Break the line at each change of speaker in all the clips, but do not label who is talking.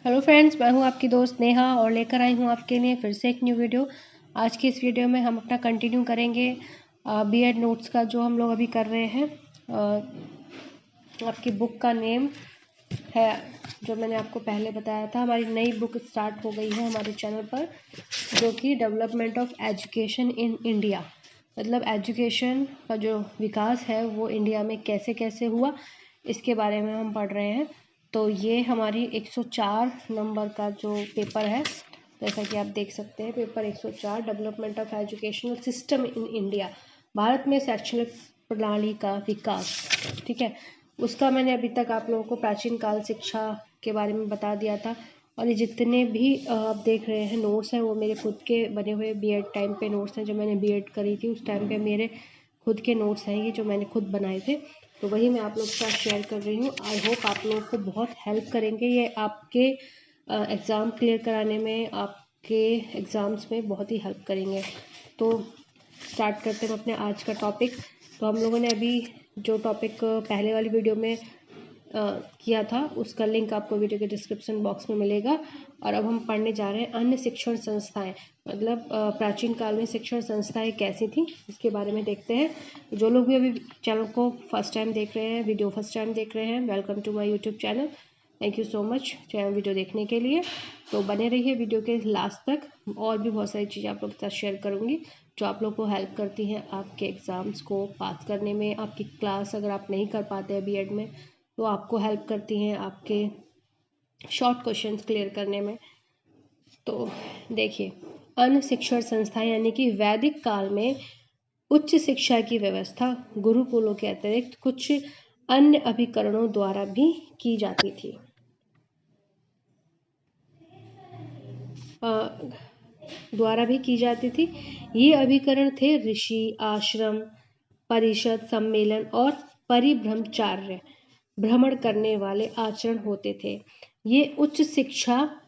Hello friends, मैं हूं आपकी दोस्त नेहा और लेकर आई हूं आपके लिए फिर से एक न्यू वीडियो। आज की इस वीडियो में हम अपना कंटिन्यू करेंगे बीएड नोट्स का जो हम लोग अभी कर रहे हैं। आपकी बुक का नेम है, जो मैंने आपको पहले बताया था, हमारी नई बुक स्टार्ट हो गई है हमारे चैनल पर, जो कि development of education in India, मतलब एजुकेशन का जो विकास है वो इंडिया में कैसे कैसे हुआ, इसके बारे में हम पढ़ रहे हैं। तो ये हमारी 104 नंबर का जो पेपर है, जैसा कि आप देख सकते हैं, paper 104 development of educational system in India, Bharat में शैक्षणिक प्रणाली का विकास। ठीक है, उसका मैंने अभी तक आप लोगों को प्राचीन काल शिक्षा के बारे में बता दिया था। और ये जितने भी आप देख रहे हैं नोट्स हैं, वो मेरे खुद के बने हुए बीएड टाइम पे नोट्स हैं। जब मैंने बीएड करी थी उस टाइम पे मेरे खुद के नोट्स हैं, ये जो मैंने खुद बनाए थे, तो वही मैं आप लोग के साथ शेयर कर रही हूँ। आई होप आप लोगों को बहुत हेल्प करेंगे ये, आपके एग्ज़ाम क्लियर कराने में, आपके एग्ज़ाम्स में बहुत ही हेल्प करेंगे। तो स्टार्ट करते हैं अपने आज का टॉपिक। तो हम लोगों ने अभी जो टॉपिक पहले वाली वीडियो में किया था, उसका लिंक आपको वीडियो के डिस्क्रिप्शन बॉक्स में मिलेगा। और अब हम पढ़ने जा रहे हैं अन्य शिक्षण संस्थाएं, मतलब प्राचीन काल में शिक्षण संस्थाएं कैसी थी, इसके बारे में देखते हैं। जो लोग भी अभी चैनल को फर्स्ट टाइम देख रहे हैं, वीडियो फर्स्ट टाइम देख रहे हैं, welcome to my YouTube channel. Thank you so much video देखने के लिए। तो बने रहिए वीडियो के लास्ट तक, और भी बहुत सारी चीज़ें आप लोग के साथ शेयर करूँगी जो आप लोग को हेल्प करती हैं आपके एग्ज़ाम्स को पास करने में। आपकी क्लास अगर आप नहीं कर पाते हैं बीएड में, तो आपको हेल्प करती हैं आपके शॉर्ट क्वेश्चंस क्लियर करने में। तो देखिए, अन्य शिक्षण संस्थाएं यानी कि वैदिक काल में उच्च शिक्षा की व्यवस्था गुरुकुलों के अतिरिक्त कुछ अन्य अभिकरणों द्वारा भी की जाती थी। ये अभिकरण थे ऋषि आश्रम, परिषद, सम्मेलन और परिभ्रमचार्य, भ्रमण करने वाले आचरण होते थे। ये उच्च शिक्षा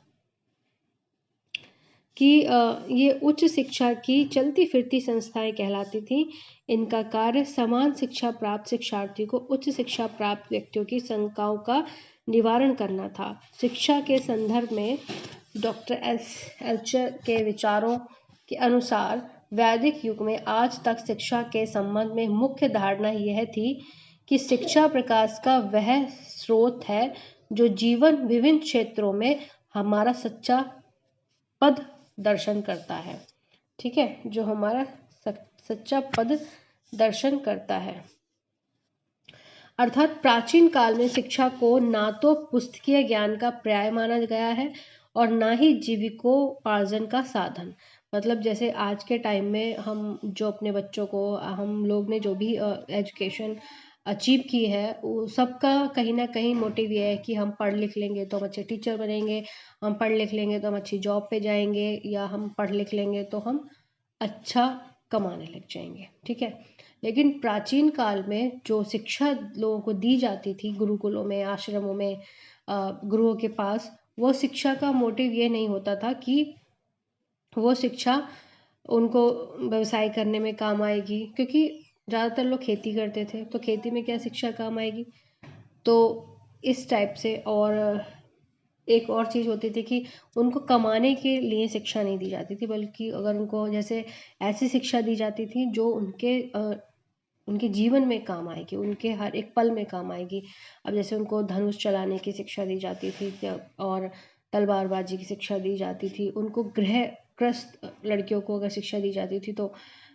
की चलती फिरती संस्थाएं कहलाती थीं। इनका कार्य समान शिक्षा प्राप्त शिक्षार्थी को उच्च शिक्षा प्राप्त व्यक्तियों की शंकाओं का निवारण करना था। शिक्षा के संदर्भ में डॉक्टर एल्चर के विचारों के अनुसार वैदिक युग में आज तक शिक्षा के संबंध में मुख्य धारणा यह थी कि शिक्षा प्रकाश का वह स्रोत है जो जीवन विभिन्न क्षेत्रों में हमारा सच्चा पद दर्शन करता है। ठीक है, जो हमारा सच्चा पद दर्शन करता है। अर्थात प्राचीन काल में शिक्षा को ना तो पुस्तकीय ज्ञान का पर्याय माना गया है और ना ही जीविकोपार्जन का साधन। मतलब जैसे आज के टाइम में हम जो अपने बच्चों को, हम लोग ने जो भी एजुकेशन अचीव की है, वो सबका कहीं ना कहीं मोटिव ये है कि हम पढ़ लिख लेंगे तो हम अच्छे टीचर बनेंगे, हम पढ़ लिख लेंगे तो हम अच्छी जॉब पे जाएंगे, या हम पढ़ लिख लेंगे तो हम अच्छा कमाने लग जाएंगे। ठीक है, लेकिन प्राचीन काल में जो शिक्षा लोगों को दी जाती थी गुरुकुलों में, आश्रमों में, गुरुओं के पास, वो शिक्षा का मोटिव ये नहीं होता था कि वो शिक्षा उनको व्यवसाय करने में काम आएगी, क्योंकि ज़्यादातर लोग खेती करते थे, तो खेती में क्या शिक्षा काम आएगी। तो इस टाइप से, और एक और चीज़ होती थी कि उनको कमाने के लिए शिक्षा नहीं दी जाती थी, बल्कि अगर उनको जैसे ऐसी शिक्षा दी जाती थी जो उनके जीवन में काम आएगी, उनके हर एक पल में काम आएगी। अब जैसे उनको धनुष चलाने की शिक्षा दी जाती थी, और तलवारबाजी की शिक्षा दी जाती थी। उनको गृहस्थ लड़कियों को अगर शिक्षा दी जाती थी, तो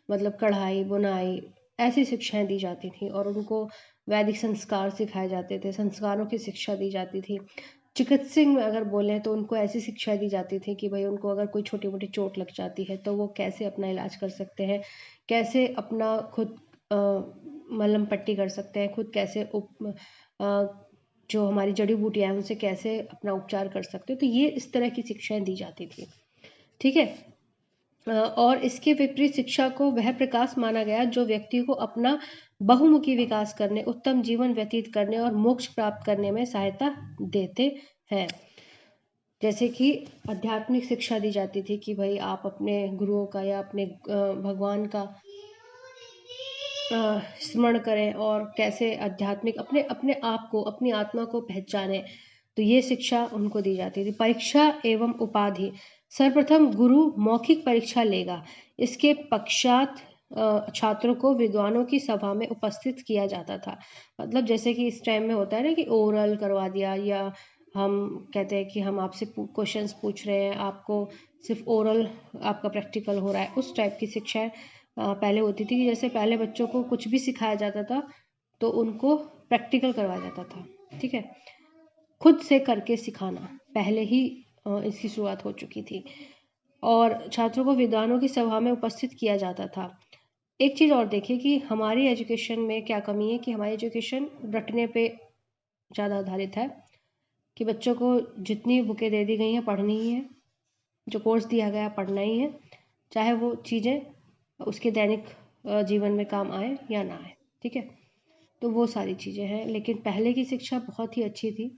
मतलब कढ़ाई बुनाई ऐसी शिक्षाएं दी जाती थी, और उनको वैदिक संस्कार सिखाए जाते थे, संस्कारों की शिक्षा दी जाती थी। चिकित्सक में अगर बोलें तो उनको ऐसी शिक्षा दी जाती थी कि भाई उनको अगर कोई छोटी मोटी चोट लग जाती है तो वो कैसे अपना इलाज कर सकते हैं, कैसे अपना खुद मलहम पट्टी कर सकते हैं, खुद कैसे जो हमारी जड़ी बूटियाँ हैं उनसे कैसे अपना उपचार कर सकते हैं। तो ये इस तरह की शिक्षाएं दी जाती थी। ठीक है, और इसके विपरीत शिक्षा को वह प्रकाश माना गया जो व्यक्ति को अपना बहुमुखी विकास करने, उत्तम जीवन व्यतीत करने और मोक्ष प्राप्त करने में सहायता देते हैं। जैसे कि आध्यात्मिक शिक्षा दी जाती थी कि भाई आप अपने गुरुओं का या अपने भगवान का स्मरण करें, और कैसे आध्यात्मिक अपने अपने आप को, अपनी आत्मा को पहचानें। तो ये शिक्षा उनको दी जाती थी। परीक्षा एवं उपाधि, सर्वप्रथम गुरु मौखिक परीक्षा लेगा, इसके पश्चात छात्रों को विद्वानों की सभा में उपस्थित किया जाता था। मतलब जैसे कि इस टाइम में होता है ना कि ओरल करवा दिया, या हम कहते हैं कि हम आपसे क्वेश्चंस पूछ रहे हैं, आपको सिर्फ ओरल आपका प्रैक्टिकल हो रहा है, उस टाइप की शिक्षाएं पहले होती थी कि जैसे पहले बच्चों को कुछ भी सिखाया जाता था तो उनको प्रैक्टिकल करवाया जाता था। ठीक है, खुद से करके सिखाना पहले ही इसकी शुरुआत हो चुकी थी, और छात्रों को विद्वानों की सभा में उपस्थित किया जाता था। एक चीज़ और देखिए कि हमारी एजुकेशन में क्या कमी है, कि हमारी एजुकेशन रटने पे ज़्यादा आधारित है, कि बच्चों को जितनी बुकें दे दी गई हैं पढ़नी ही है, जो कोर्स दिया गया पढ़ना ही है, चाहे वो चीज़ें उसके दैनिक जीवन में काम आए या ना आए। ठीक है, तो वो सारी चीज़ें हैं। लेकिन पहले की शिक्षा बहुत ही अच्छी थी,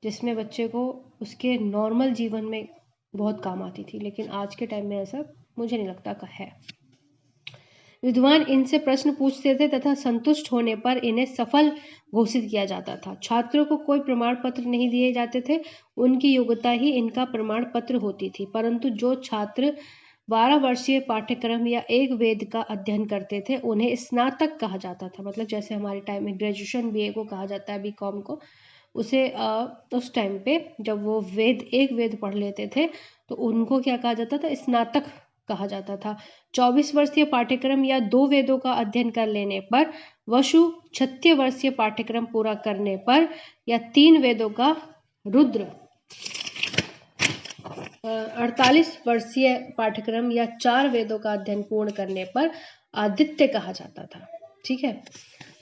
जिसमें बच्चे को उसके नॉर्मल जीवन में बहुत काम आती थी, लेकिन आज के टाइम में ऐसा मुझे नहीं लगता का है। विद्वान इनसे प्रश्न पूछते थे तथा संतुष्ट होने पर इन्हें सफल घोषित किया जाता था। छात्रों को कोई प्रमाण पत्र नहीं दिए जाते थे, उनकी योग्यता ही इनका प्रमाण पत्र होती थी। परंतु जो छात्र 12 वर्षीय पाठ्यक्रम या एक वेद का अध्ययन करते थे उन्हें स्नातक कहा जाता था। मतलब जैसे हमारे टाइम में ग्रेजुएशन बीए को कहा जाता है, बीकॉम को, उसे उस टाइम पे जब वो एक वेद पढ़ लेते थे तो उनको क्या कहा जाता था, स्नातक कहा जाता था। 24 वर्षीय पाठ्यक्रम या 2 वेदों का अध्ययन कर लेने पर, वसु 36 वर्षीय पाठ्यक्रम पूरा करने पर, या 3 वेदों का रुद्र 48 वर्षीय पाठ्यक्रम या 4 वेदों का अध्ययन पूर्ण करने पर आदित्य कहा जाता था। ठीक है,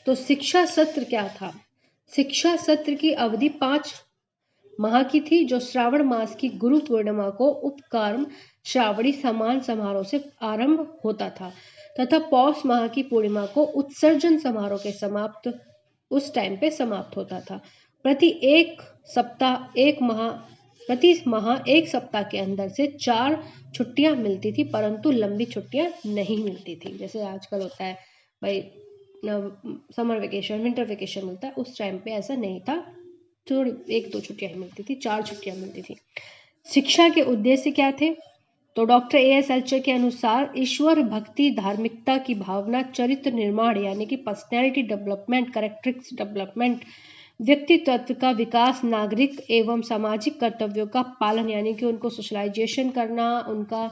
तो शिक्षा सत्र क्या था? शिक्षा सत्र की अवधि 5 माह की थी, जो श्रावण मास की गुरु पूर्णिमा को उपकर्म श्रावणी समान समारोह से आरंभ होता था तथा पौष माह की पूर्णिमा को उत्सर्जन समारोह के समाप्त उस टाइम पे समाप्त होता था। प्रति माह एक सप्ताह के अंदर से 4 छुट्टियां मिलती थी, परंतु लंबी छुट्टियां नहीं मिलती थी। जैसे आजकल होता है भाई समर वेकेशन, विंटर वेकेशन मिलता है, उस टाइम पे ऐसा नहीं था, थोड़ी 1-2 छुट्टियां ही मिलती थी, 4 छुट्टियां मिलती थी। शिक्षा के उद्देश्य क्या थे? तो डॉक्टर A.S. एल्चर के अनुसार ईश्वर भक्ति, धार्मिकता की भावना, चरित्र निर्माण यानी कि पर्सनैलिटी डेवलपमेंट, कैरेक्टरिस्टिक्स डेवलपमेंट, व्यक्तित्व का विकास, नागरिक एवं सामाजिक कर्तव्यों का पालन यानी कि उनको सोशलाइजेशन करना, उनका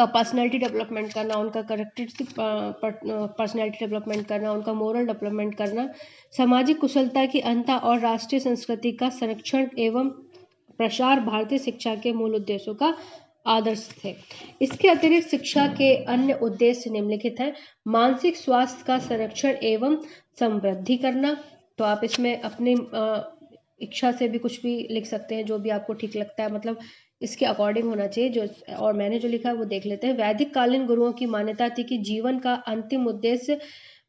पर्सनैलिटी डेवलपमेंट करना, उनका कैरेक्टरिस्टिक पर्सनैलिटी डेवलपमेंट करना, उनका मोरल डेवलपमेंट करना, सामाजिक कुशलता की अंतः और राष्ट्रीय संस्कृति का संरक्षण एवं प्रसार भारतीय शिक्षा के मूल उद्देश्यों का आदर्श थे। इसके अतिरिक्त शिक्षा के अन्य उद्देश्य निम्नलिखित हैं। मानसिक स्वास्थ्य का संरक्षण एवं समृद्धि करना। तो आप इसमें अपनी इच्छा से भी कुछ भी लिख सकते हैं, जो भी आपको ठीक लगता है, मतलब इसके अकॉर्डिंग होना चाहिए। जो और मैंने जो लिखा है वो देख लेते हैं। वैदिक कालीन गुरुओं की मान्यता थी कि जीवन का अंतिम उद्देश्य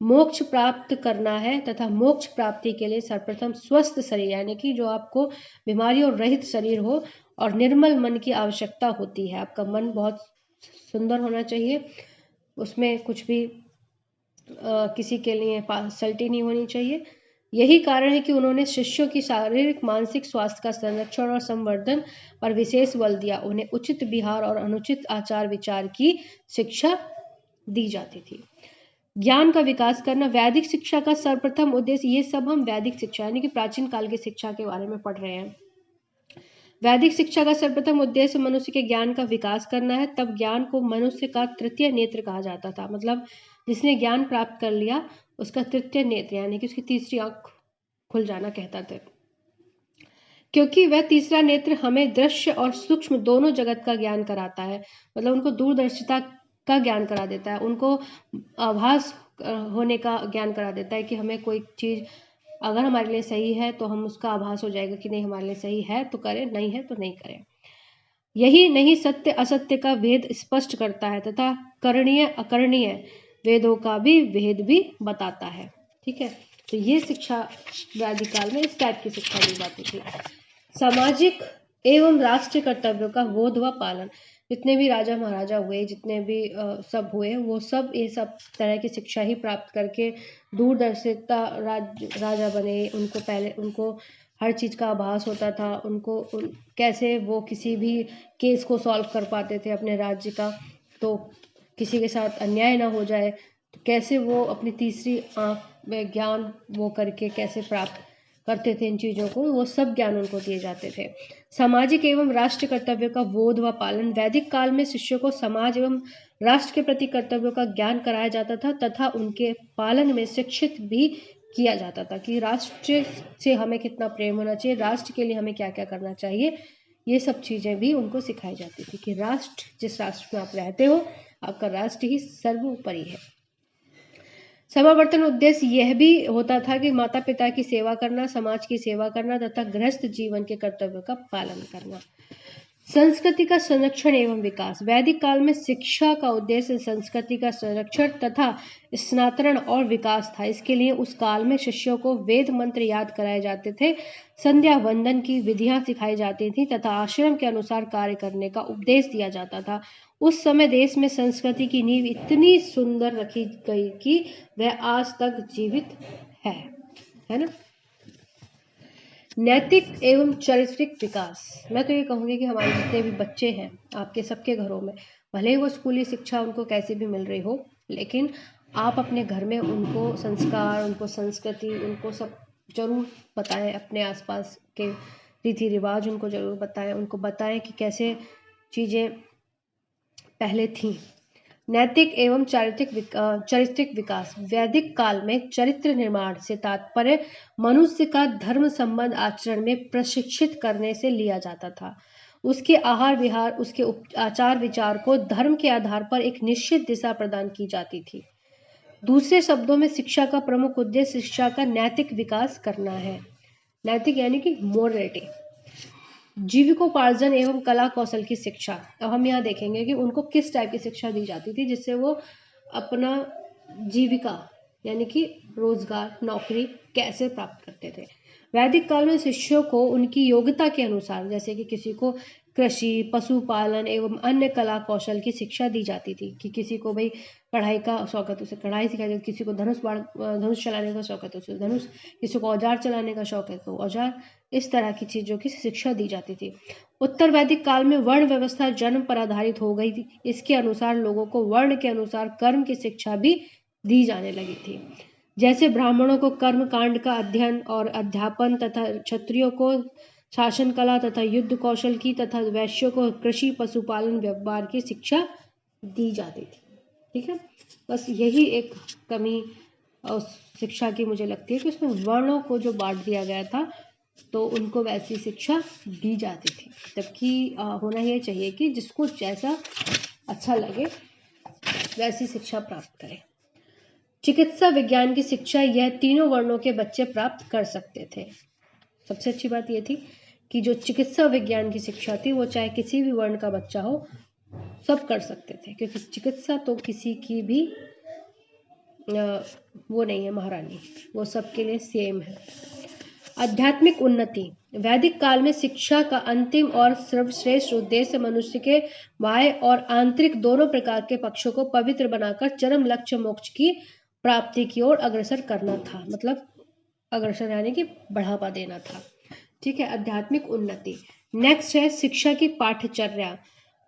मोक्ष प्राप्त करना है तथा मोक्ष प्राप्ति के लिए सर्वप्रथम स्वस्थ शरीर यानी कि जो आपको बीमारियों रहित शरीर हो और निर्मल मन की आवश्यकता होती है। आपका मन बहुत सुंदर होना चाहिए, उसमें कुछ भी किसी के लिए पार्शलिटी नहीं होनी चाहिए। यही कारण है कि उन्होंने शिष्यों की शारीरिक मानसिक स्वास्थ्य का संरक्षण और संवर्धन पर विशेष बल दिया। उन्हें उचित विहार और अनुचित आचार विचार की शिक्षा दी जाती थी। ज्ञान का विकास करना। वैदिक शिक्षा का सर्वप्रथम उद्देश्य, ये सब हम वैदिक शिक्षा यानी कि प्राचीन काल की शिक्षा के बारे में पढ़ रहे हैं। वैदिक शिक्षा का सर्वप्रथम उद्देश्य मनुष्य के ज्ञान का विकास करना है। तब ज्ञान को मनुष्य का तृतीय नेत्र कहा जाता था। मतलब जिसने ज्ञान प्राप्त कर लिया उसका तृतीय नेत्र यानी कि उसकी तीसरी आंख खुल जाना कहता थे, क्योंकि वह तीसरा नेत्र हमें दृश्य और सूक्ष्म दोनों जगत का ज्ञान कराता है। मतलब उनको दूरदर्शिता का ज्ञान करा देता है, उनको आभास होने का ज्ञान करा देता है कि हमें कोई चीज़ अगर हमारे लिए सही है तो हम उसका आभास हो जाएगा कि नहीं हमारे लिए सही है तो करें, नहीं है तो नहीं करें। यही नहीं सत्य असत्य का भेद स्पष्ट करता है तथा करणीय अकरणीय वेदों का भी भेद भी बताता है। ठीक है, तो ये शिक्षा वैदिक काल में इस टाइप की शिक्षा दी जाती थी। सामाजिक एवं राष्ट्रीय कर्तव्यों का बोध व पालन। जितने भी राजा महाराजा हुए, जितने भी सब हुए, वो सब ये सब तरह की शिक्षा ही प्राप्त करके दूरदर्शिता राजा बने। उनको हर चीज़ का आभास होता था उनको, कैसे वो किसी भी केस को सॉल्व कर पाते थे अपने राज्य का, तो किसी के साथ अन्याय ना हो जाए, तो कैसे वो अपनी तीसरी आँख में ज्ञान वो करके कैसे प्राप्त करते थे इन चीज़ों को, वो सब ज्ञान उनको दिए जाते थे। सामाजिक एवं राष्ट्र कर्तव्यों का बोध व पालन, वैदिक काल में शिष्यों को समाज एवं राष्ट्र के प्रति कर्तव्यों का ज्ञान कराया जाता था तथा उनके पालन में शिक्षित भी किया जाता था कि राष्ट्र से हमें कितना प्रेम होना चाहिए, राष्ट्र के लिए हमें क्या क्या करना चाहिए, ये सब चीज़ें भी उनको सिखाई जाती थी कि राष्ट्र, जिस राष्ट्र में आप रहते हो, आपका राष्ट्र ही सर्वोपरि है। समावर्तन उद्देश्य यह भी होता था कि माता पिता की सेवा करना, समाज की सेवा करना तथा गृहस्थ जीवन के कर्तव्यों का पालन करना। संस्कृति का संरक्षण एवं विकास, वैदिक काल में शिक्षा का उद्देश्य संस्कृति का संरक्षण तथा स्नातरण और विकास था। इसके लिए उस काल में शिष्यों को वेद मंत्र याद कराए जाते थे, संध्या वंदन की विधियां सिखाई जाती थी तथा आश्रम के अनुसार कार्य करने का उपदेश दिया जाता था। उस समय देश में संस्कृति की नींव इतनी सुंदर रखी गई कि वह आज तक जीवित है ना। नैतिक एवं चारित्रिक विकास, मैं तो ये कहूँगी कि हमारे जितने भी बच्चे हैं आपके सबके घरों में, भले ही वो स्कूली शिक्षा उनको कैसी भी मिल रही हो, लेकिन आप अपने घर में उनको संस्कार, उनको संस्कृति, उनको सब जरूर बताएं, अपने आसपास के रीति रिवाज उनको जरूर बताएं, उनको बताएं कि कैसे चीज़ें पहले थीं। नैतिक एवं चारित्रिक विकास, वैदिक काल में चरित्र निर्माण से तात्पर्य मनुष्य का धर्म संबंध आचरण में प्रशिक्षित करने से लिया जाता था। उसके आहार विहार, उसके आचार विचार को धर्म के आधार पर एक निश्चित दिशा प्रदान की जाती थी। दूसरे शब्दों में शिक्षा का प्रमुख उद्देश्य शिक्षा का नैतिक विकास करना है। नैतिक यानी कि मोरलिटी। जीविकोपार्जन एवं कला कौशल की शिक्षा, अब हम यहाँ देखेंगे कि उनको किस टाइप की शिक्षा दी जाती थी जिससे वो अपना जीविका यानी कि रोजगार, नौकरी कैसे प्राप्त करते थे। वैदिक काल में शिष्यों को उनकी योग्यता के अनुसार, जैसे कि किसी को कृषि, पशुपालन एवं अन्य कला कौशल की शिक्षा दी जाती थी कि किसी को भाई कढ़ाई का शौक है तो उसे कढ़ाई सिखाई जाती, किसी को धनुष चलाने का शौक है तो उसे धनुष, किसी को औजार चलाने का शौक है तो औजार, इस तरह की चीज़ों की शिक्षा दी जाती थी। उत्तर वैदिक काल में वर्ण व्यवस्था जन्म पर आधारित हो गई थी। इसके अनुसार लोगों को वर्ण के अनुसार कर्म की शिक्षा भी दी जाने लगी थी। जैसे ब्राह्मणों को कर्म कांड का अध्ययन और अध्यापन तथा क्षत्रियों को शासन कला तथा युद्ध कौशल की तथा वैश्यों को कृषि, पशुपालन, व्यापार की शिक्षा दी जाती थी। ठीक है, बस यही एक कमी शिक्षा की मुझे लगती है कि उसमें वर्णों को जो बांट दिया गया था तो उनको वैसी शिक्षा दी जाती थी, जबकि होना ये चाहिए कि जिसको जैसा अच्छा लगे वैसी शिक्षा प्राप्त करें। चिकित्सा विज्ञान की शिक्षा यह तीनों वर्णों के बच्चे प्राप्त कर सकते थे। सबसे अच्छी बात यह थी कि जो चिकित्सा विज्ञान की शिक्षा थी वो चाहे किसी भी वर्ण का बच्चा हो सब कर सकते थे, क्योंकि चिकित्सा तो किसी की भी वो नहीं है महारानी, वो सबके लिए सेम है। आध्यात्मिक उन्नति, वैदिक काल में शिक्षा का अंतिम और सर्वश्रेष्ठ उद्देश्य मनुष्य के बाह्य और आंतरिक दोनों प्रकार के पक्षों को पवित्र बनाकर चरम लक्ष्य मोक्ष की प्राप्ति की ओर अग्रसर करना था। मतलब अग्रसर यानी कि बढ़ावा देना था। ठीक है, आध्यात्मिक उन्नति। नेक्स्ट है शिक्षा की पाठ्यचर्या।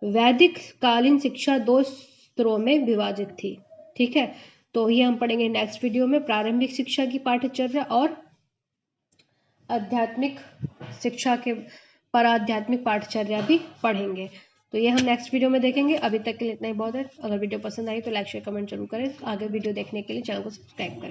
वैदिक कालीन शिक्षा 2 स्तरों में विभाजित थी। ठीक है, तो ये हम पढ़ेंगे नेक्स्ट वीडियो में। प्रारंभिक शिक्षा की पाठ्यचर्या और आध्यात्मिक शिक्षा के पराध्यात्मिक पाठ्यचर्या भी पढ़ेंगे, तो ये हम नेक्स्ट वीडियो में देखेंगे। अभी तक के लिए इतना ही बहुत है। अगर वीडियो पसंद आई तो लाइक शेयर कमेंट जरूर करें। आगे वीडियो देखने के लिए चैनल को सब्सक्राइब करें।